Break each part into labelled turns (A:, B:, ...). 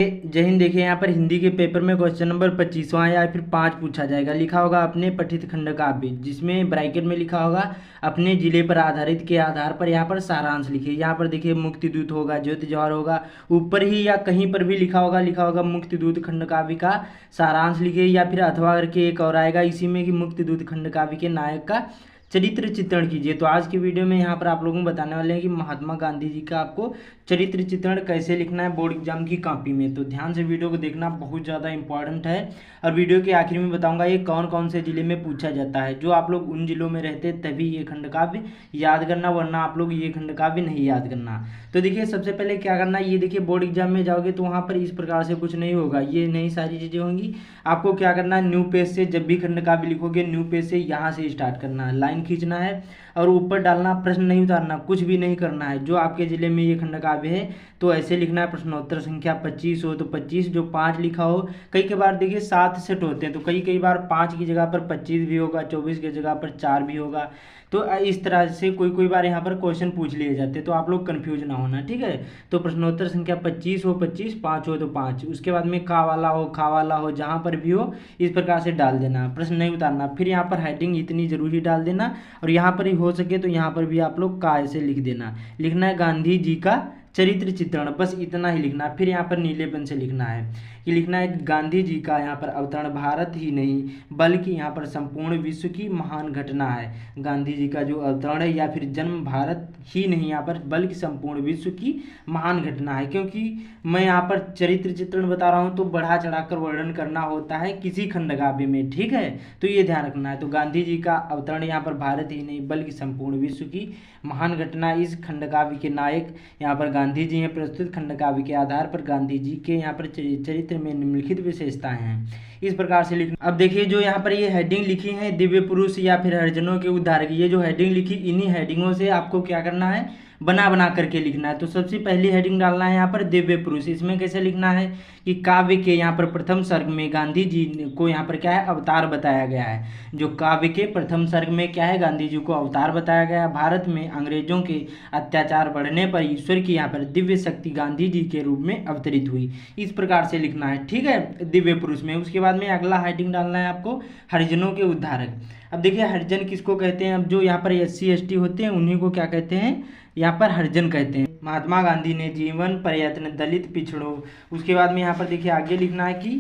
A: जय हिंद। देखिए यहाँ पर हिंदी के पेपर में क्वेश्चन नंबर 25वां या फिर 5 पूछा जाएगा। लिखा होगा अपने पठित खंड काव्य, जिसमें ब्रैकेट में लिखा होगा अपने जिले पर आधारित के आधार पर यहाँ पर सारांश लिखिए। यहाँ पर देखिए मुक्तिदूत होगा, ज्योति जवाहर होगा, ऊपर ही या कहीं पर भी लिखा होगा मुक्तिदूत खंड काव्य का सारांश लिखिए, या फिर अथवा करके एक और आएगा इसी में कि मुक्तिदूत खंड काव्य के नायक का चरित्र चित्रण कीजिए। तो आज की वीडियो में यहाँ पर आप लोगों को बताने वाले हैं कि महात्मा गांधी जी का आपको चरित्र चित्रण कैसे लिखना है बोर्ड एग्जाम की कॉपी में। तो ध्यान से वीडियो को देखना, बहुत ज़्यादा इंपॉर्टेंट है। और वीडियो के आखिर में बताऊंगा ये कौन कौन से जिले में पूछा जाता है। जो आप लोग उन जिलों में रहते तभी ये खंड काव्य याद करना, वरना आप लोग ये खंड काव्य नहीं याद करना। तो देखिए सबसे पहले क्या करना है, ये देखिए बोर्ड एग्जाम में जाओगे तो वहाँ पर इस प्रकार से कुछ नहीं होगा, ये नई सारी चीज़ें होंगी। आपको क्या करना है, न्यू पेज से जब भी खंड काव्य लिखोगे न्यू पेज से यहाँ से स्टार्ट करना है, लाइन खींचना है और ऊपर डालना, प्रश्न नहीं उतारना, कुछ भी नहीं करना है। जो आपके जिले में ये खंड काव्य है तो ऐसे लिखना है। प्रश्नोत्तर संख्या 25 हो तो 25, जो 5 लिखा हो, कई बार देखिए 7 सेट होते हैं तो कई बार 5 की जगह पर 25 भी होगा, 24 की जगह पर 4 भी होगा। तो इस तरह से कोई बार यहाँ पर क्वेश्चन पूछ लिए जाते हैं, तो आप लोग कंफ्यूज ना होना, ठीक है। तो प्रश्नोत्तर संख्या 25 हो 25, 5 हो तो 5, उसके बाद में का वाला हो, खा वाला हो, जहाँ पर भी हो इस प्रकार से डाल देना, प्रश्न नहीं उतारना। फिर यहाँ पर हेडिंग इतनी जरूरी डाल देना, और यहाँ पर ही हो सके तो यहाँ पर भी आप लोग का ऐसे लिख देना। लिखना है गांधी जी का चरित्र चित्रण, बस इतना ही लिखना। फिर यहाँ पर नीले पेन से लिखना है कि लिखना है गांधी जी का यहाँ पर अवतरण भारत ही नहीं बल्कि यहाँ पर संपूर्ण विश्व की महान घटना है। गांधी जी का जो अवतरण है या फिर जन्म भारत ही नहीं यहाँ पर बल्कि संपूर्ण विश्व की महान घटना है। क्योंकि मैं यहाँ पर चरित्र चित्रण बता रहा हूँ तो बढ़ा चढ़ाकर वर्णन करना होता है किसी खंड काव्य में, ठीक है। तो ये ध्यान रखना है। तो गांधी जी का अवतरण यहाँ पर भारत ही नहीं बल्कि संपूर्ण विश्व की महान घटना, इस खंड काव्य के नायक यहाँ पर गांधी जी हैं। प्रस्तुत खंड काव्य के आधार पर गांधी जी के यहाँ पर चरित्र में निम्नलिखित विशेषताएं हैं, इस प्रकार से लिखना। अब देखिए जो यहाँ पर ये हेडिंग लिखी है दिव्य पुरुष या फिर हरिजनों के उद्धारक, ये जो हेडिंग लिखी, इन्हीं हेडिंगों से आपको क्या करना है, बना करके लिखना है। तो सबसे पहली हेडिंग डालना है यहाँ पर दिव्य पुरुष। इसमें कैसे लिखना है कि काव्य के यहाँ पर प्रथम सर्ग में गांधी जी को यहाँ पर क्या है, अवतार बताया गया है। जो काव्य के प्रथम सर्ग में क्या है, गांधी जी को अवतार बताया गया है। भारत में अंग्रेजों के अत्याचार बढ़ने पर ईश्वर की यहाँ पर दिव्य शक्ति गांधी जी के रूप में अवतरित हुई, इस प्रकार से लिखना है, ठीक है, दिव्य पुरुष में। उसके बाद में अगला हेडिंग डालना है आपको हरिजनों के उद्धारक। अब देखिए हरिजन किसको कहते हैं, अब जो यहाँ पर SC ST होते हैं उन्हीं को क्या कहते हैं, यहाँ पर हरिजन कहते हैं। महात्मा गांधी ने जीवन प्रयत्न दलित पिछड़ों, उसके बाद में यहाँ पर देखिए आगे लिखना है कि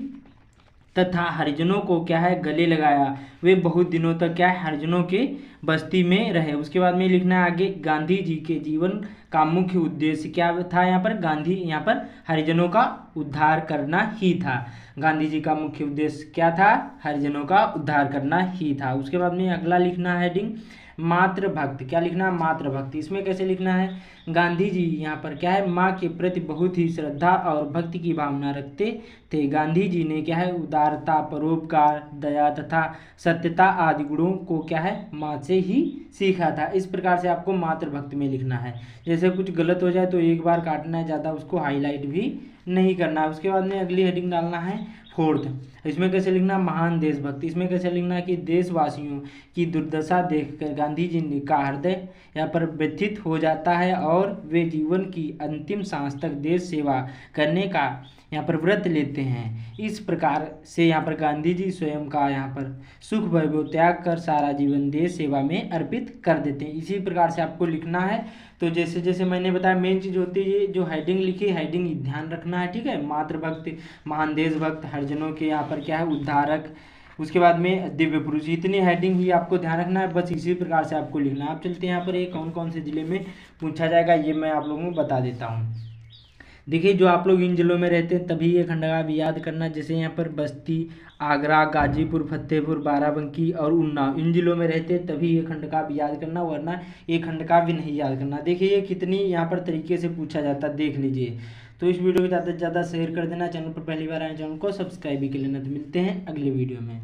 A: तथा हरिजनों को क्या है गले लगाया, वे बहुत दिनों तक क्या है हरिजनों के बस्ती में रहे। उसके बाद में लिखना है आगे गांधी जी के जीवन का मुख्य उद्देश्य क्या था, यहाँ पर गांधी यहाँ पर हरिजनों का उद्धार करना ही था। गांधी जी का मुख्य उद्देश्य क्या था, हरिजनों का उद्धार करना ही था। उसके बाद में अगला लिखना है हेडिंग मातृभक्त। क्या लिखना है, मातृभक्त। इसमें कैसे लिखना है, गांधी जी यहाँ पर क्या है माँ के प्रति बहुत ही श्रद्धा और भक्ति की भावना रखते थे। गांधी जी ने क्या है उदारता, परोपकार, दया तथा सत्यता आदि गुणों को क्या है माँ से ही सीखा था। इस प्रकार से आपको मातृभक्त में लिखना है। जैसे कुछ गलत हो जाए तो एक बार काटना है, ज़्यादा उसको हाईलाइट भी नहीं करना है। उसके बाद में अगली हेडिंग डालना है फोर्थ। इसमें कैसे लिखना, महान देशभक्त। इसमें कैसे लिखना कि देशवासियों की दुर्दशा देखकर गांधी जी का हृदय यहाँ पर व्यथित हो जाता है और वे जीवन की अंतिम सांस तक देश सेवा करने का यहाँ पर व्रत लेते हैं। इस प्रकार से यहाँ पर गांधी जी स्वयं का यहाँ पर सुख वैभव त्याग कर सारा जीवन देश सेवा में अर्पित कर देते हैं। इसी प्रकार से आपको लिखना है। तो जैसे जैसे मैंने बताया मेन चीज़ होती है ये जो हेडिंग लिखी, हेडिंग ध्यान रखना है, ठीक है। मातृभक्त, महान देशभक्त, हरिजनों के यहाँ पर क्या है उद्धारक, उसके बाद में दिव्य पुरुष, इतनी हेडिंग ही आपको ध्यान रखना है। बस इसी प्रकार से आपको लिखना है। आप चलते हैं यहाँ पर ये कौन कौन से जिले में पूछा जाएगा ये मैं आप लोगों को बता देता हूँ। देखिए जो आप लोग इन जिलों में रहते हैं तभी ये खंड काव्य याद करना। जैसे यहाँ पर बस्ती, आगरा, गाजीपुर, फतेहपुर, बाराबंकी और उन्नाव, इन जिलों में रहते हैं तभी ये खंड काव्य याद करना, वरना ये खंड काव्य नहीं याद करना। देखिए ये कितनी यहाँ पर तरीके से पूछा जाता है, देख लीजिए। तो इस वीडियो को ज़्यादा से ज़्यादा शेयर कर देना। चैनल पर पहली बार आए चैनल को सब्सक्राइब भी कर लेना। तो मिलते हैं अगले वीडियो में।